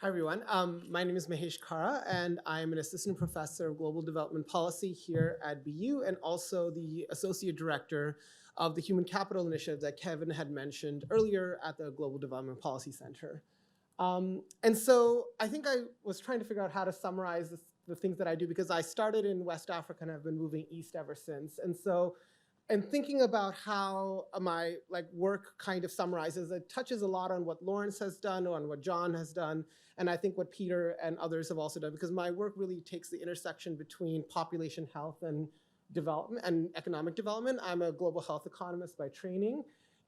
Hi, everyone. My name is Mahesh Karra, and I'm an assistant professor of global development policy here at BU, and also the associate director of the Human Capital Initiative that Kevin had mentioned earlier at the Global Development Policy Center. And so I think I was trying to figure out how to summarize the things that I do, because I started in West Africa and have been moving east ever since. And thinking about how my work kind of summarizes, it touches a lot on what Lawrence has done, on what John has done, and I think what Peter and others have also done, because my work really takes the intersection between population health and development and economic development. I'm a global health economist by training,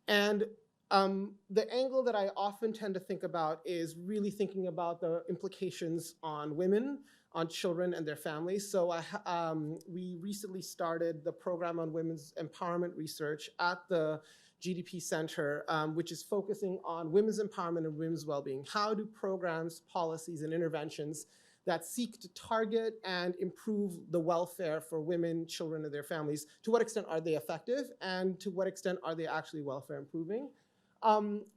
and the angle that I often tend to think about is really thinking about the implications on women, on children and their families. So we recently started the program on women's empowerment research at the GDP Center, which is focusing on women's empowerment and women's well-being. How do programs, policies, and interventions that seek to target and improve the welfare for women, children, and their families, to what extent are they effective, and to what extent are they actually welfare improving?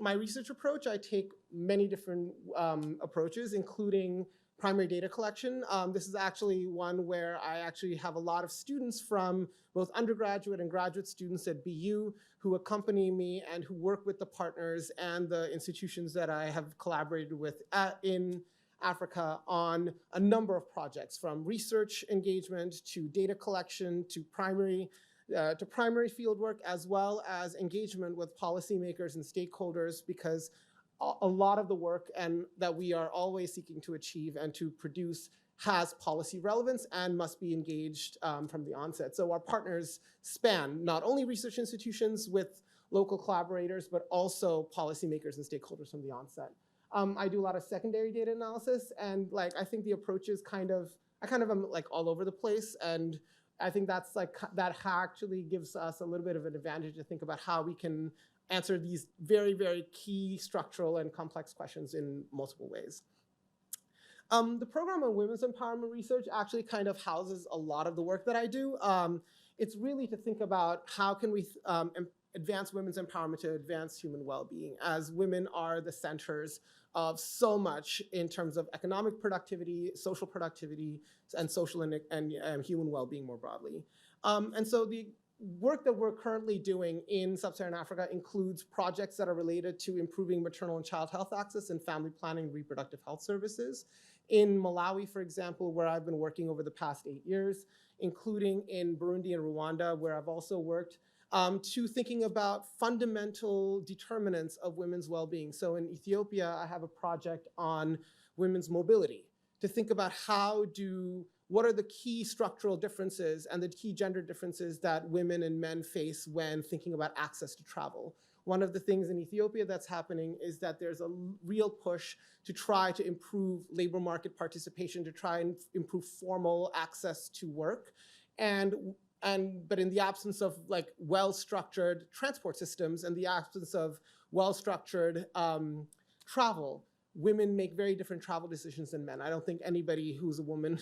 My research approach, I take many different approaches, including primary data collection. This is actually one where I actually have a lot of students from both undergraduate and graduate students at BU who accompany me and who work with the partners and the institutions that I have collaborated with in Africa on a number of projects, from research engagement to data collection to primary fieldwork, as well as engagement with policymakers and stakeholders, because a lot of the work that we are always seeking to achieve and to produce has policy relevance and must be engaged from the onset. So our partners span not only research institutions with local collaborators, but also policymakers and stakeholders from the onset. I do a lot of secondary data analysis, and I think the approach is I am all over the place, and I think that actually gives us a little bit of an advantage to think about how we can answer these very, very key structural and complex questions in multiple ways. The program on women's empowerment research actually kind of houses a lot of the work that I do. It's really to think about how can we advance women's empowerment to advance human well-being, as women are the centers of so much in terms of economic productivity, social productivity, and social and human well-being more broadly. And so the work that we're currently doing in Sub-Saharan Africa includes projects that are related to improving maternal and child health access and family planning and reproductive health services. In Malawi, for example, where I've been working over the past 8 years, including in Burundi and Rwanda, where I've also worked, to thinking about fundamental determinants of women's well-being. So in Ethiopia, I have a project on women's mobility, to think about what are the key structural differences and the key gender differences that women and men face when thinking about access to travel. One of the things in Ethiopia that's happening is that there's a real push to try to improve labor market participation, to try and improve formal access to work. But in the absence of well-structured transport systems and the absence of well-structured travel, women make very different travel decisions than men. I don't think anybody who's a woman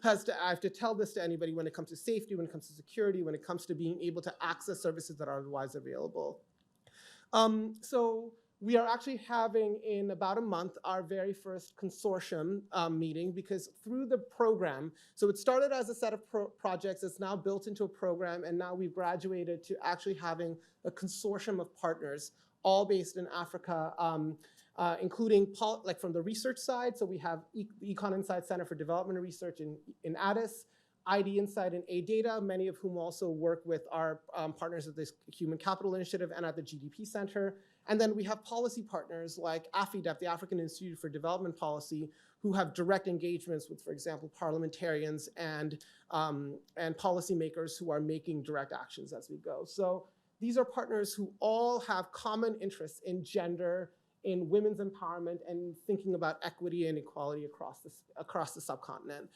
I have to tell this to anybody when it comes to safety, when it comes to security, when it comes to being able to access services that are otherwise available. So we are actually having, in about a month, our very first consortium meeting, because through the program, so it started as a set of projects, it's now built into a program, and now we've graduated to actually having a consortium of partners, all based in Africa, including from the research side. So we have Econ Insight Center for Development and Research in Addis, ID Insight and A-Data, many of whom also work with our partners at this Human Capital Initiative and at the GDP Center. And then we have policy partners like AFIDEP, the African Institute for Development Policy, who have direct engagements with, for example, parliamentarians and policymakers who are making direct actions as we go. So these are partners who all have common interests in gender, in women's empowerment, and thinking about equity and equality across the subcontinent.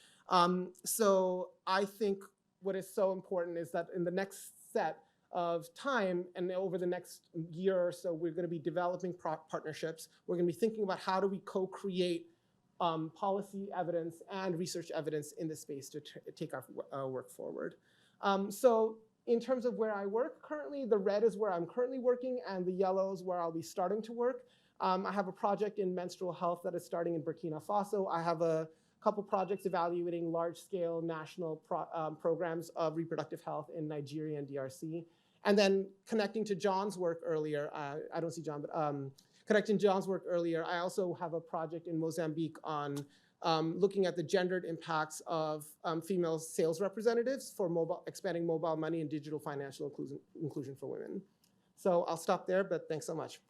So I think what is so important is that in the next set of time and over the next year or so, we're going to be developing partnerships. We're going to be thinking about how do we co-create policy evidence and research evidence in this space to take our work forward. So in terms of where I work currently, the red is where I'm currently working, and the yellow is where I'll be starting to work. I have a project in menstrual health that is starting in Burkina Faso. I have a couple projects evaluating large-scale national programs of reproductive health in Nigeria and DRC. And then connecting to John's work earlier, I don't see John, but connecting John's work earlier, I also have a project in Mozambique on looking at the gendered impacts of female sales representatives for expanding mobile money and digital financial inclusion for women. So I'll stop there, but thanks so much.